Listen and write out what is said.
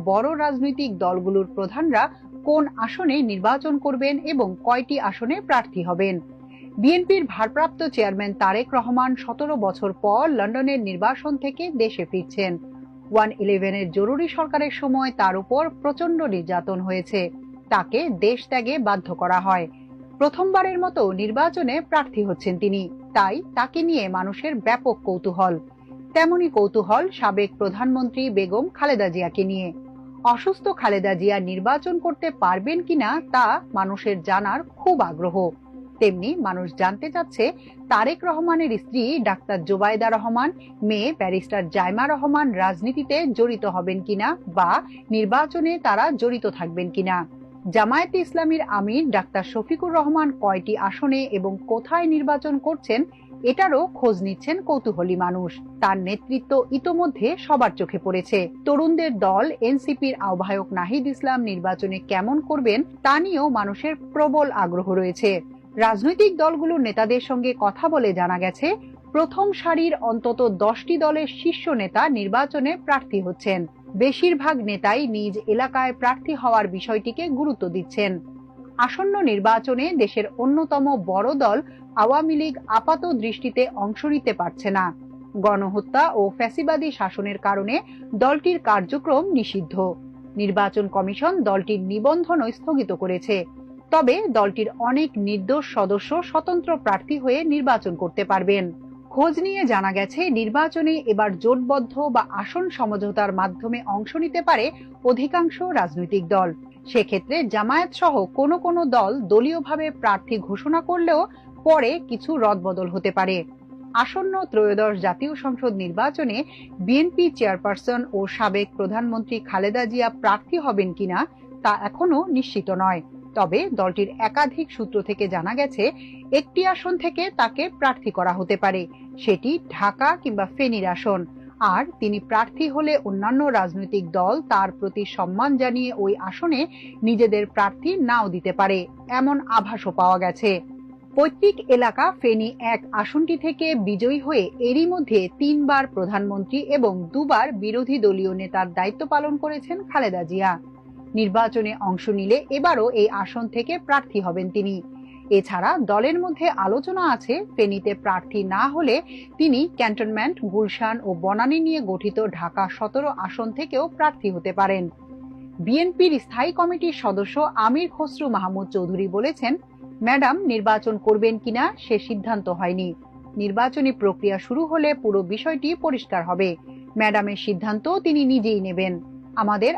বড় রাজনৈতিক দলগুলোর প্রধানরা কোন আসনে নির্বাচন করবেন এবং কয়টি আসনে প্রার্থী হবেন। বিএনপির ভারপ্রাপ্ত চেয়ারম্যান তারেক রহমান 17 বছর পর লন্ডনের নির্বাসন থেকে দেশে ফিরছেন। 111-এর জরুরি সরকারের সময় তার উপর প্রচন্ড নির্যাতন হয়েছে, তাকে দেশ ত্যাগে বাধ্য করা হয়। প্রথমবারের মতো নির্বাচনে প্রার্থী হচ্ছেন তিনি, তাই তাকে নিয়ে মানুষের ব্যাপক কৌতূহল। তেমনি কৌতূহল সাবেক প্রধানমন্ত্রী বেগম খালেদা জিয়াকে নিয়ে। অসুস্থ খালেদা জিয়া নির্বাচন করতে পারবেন কিনা তা মানুষের জানার খুব আগ্রহ। তেমনি মানুষ জানতে চাচ্ছে তারেক রহমানের স্ত্রী ডাক্তার জোবাইদা রহমান, মেয়ে ব্যারিস্টার জাইমা রহমান রাজনীতিতে জড়িত হবেন কিনা বা নির্বাচনে তারা জড়িত থাকবেন কিনা। জামায়াতে ইসলামীর আমির ডাক্তার শফিকুর রহমান কয়টি আসনে এবং কোথায় নির্বাচন করছেন এটারও খোঁজ নিচ্ছেন কৌতূহলী মানুষ। তার নেতৃত্ব ইতোমধ্যে সবার চোখে পড়েছে। তরুণদের দল এনসিপির আহ্বায়ক নাহিদ ইসলাম নির্বাচনে কেমন করবেন তা নিয়েও মানুষের প্রবল আগ্রহ রয়েছে। রাজনৈতিক দলগুলোর নেতাদের সঙ্গে কথা বলে জানা গেছে, প্রথম সারির অন্তত 10টি দলের শীর্ষ নেতা নির্বাচনে প্রার্থী হচ্ছেন। বেশিরভাগ নেতাই নিজ এলাকায় প্রার্থী হওয়ার বিষয়টিকে গুরুত্ব দিচ্ছেন। আসন্ন নির্বাচনে দেশের অন্যতম বড় দল আওয়ামী লীগ আপাত দৃষ্টিতে অংশ নিতে পারছে না। গণহত্যা ও ফ্যাসিবাদী শাসনের কারণে দলটির কার্যক্রম নিষিদ্ধ। নির্বাচন কমিশন দলটির নিবন্ধনও স্থগিত করেছে। তবে দলটির অনেক নির্দোষ সদস্য স্বতন্ত্র প্রার্থী হয়ে নির্বাচন করতে পারবেন। খোঁজ নিয়ে জানা গেছে, নির্বাচনে এবার জোটবদ্ধ বা আসন সমঝোতার মাধ্যমে অংশ নিতে পারে অধিকাংশ রাজনৈতিক দল। সেক্ষেত্রে জামায়াত সহ কোনো কোনো দল দলীয়ভাবে প্রার্থী ঘোষণা করলেও পরে কিছু রদবদল হতে পারে। আসন্ন ত্রয়োদশ জাতীয় সংসদ নির্বাচনে বিএনপি চেয়ারপারসন ও সাবেক প্রধানমন্ত্রী খালেদা জিয়া প্রার্থী হবেন কিনা তা এখনো নিশ্চিত নয়। তবে দলটির একাধিক সূত্র থেকে জানা গেছে, একটি আসন থেকে তাকে প্রার্থী করা হতে পারে, সেটি ঢাকা কিংবা ফেনীর আসন। আর তিনি প্রার্থী হলে অন্যান্য রাজনৈতিক দল তার প্রতি সম্মান জানিয়ে ওই আসনে নিজেদের প্রার্থী নাও দিতে পারে, এমন আভাসও পাওয়া গেছে। পৈতৃক এলাকা ফেনী 1 আসনটি থেকে বিজয়ী হয়ে এরই মধ্যে 3 বার প্রধানমন্ত্রী এবং 2 বার বিরোধী দলীয় নেতার দায়িত্ব পালন করেছেন খালেদা জিয়া। নির্বাচনে অংশ নিলে এবারও এই আসন থেকে প্রার্থী হবেন তিনি। এছাড়া দলের মধ্যে আলোচনা আছে, ফেনীতে প্রার্থী না হলে তিনি ক্যান্টনমেন্ট, গুলশান ও বনানী নিয়ে গঠিত ঢাকা 17 আসন থেকেও প্রার্থী হতে পারেন। বিএনপির স্থায়ী কমিটির সদস্য আমির খসরু মাহমুদ চৌধুরী বলেছেন, ম্যাডাম নির্বাচন করবেন কিনা সে সিদ্ধান্ত হয়নি। নির্বাচনী প্রক্রিয়া শুরু হলে পুরো বিষয়টি পরিষ্কার হবে। ম্যাডামের সিদ্ধান্ত তিনি নিজেই নেবেন। আমাদের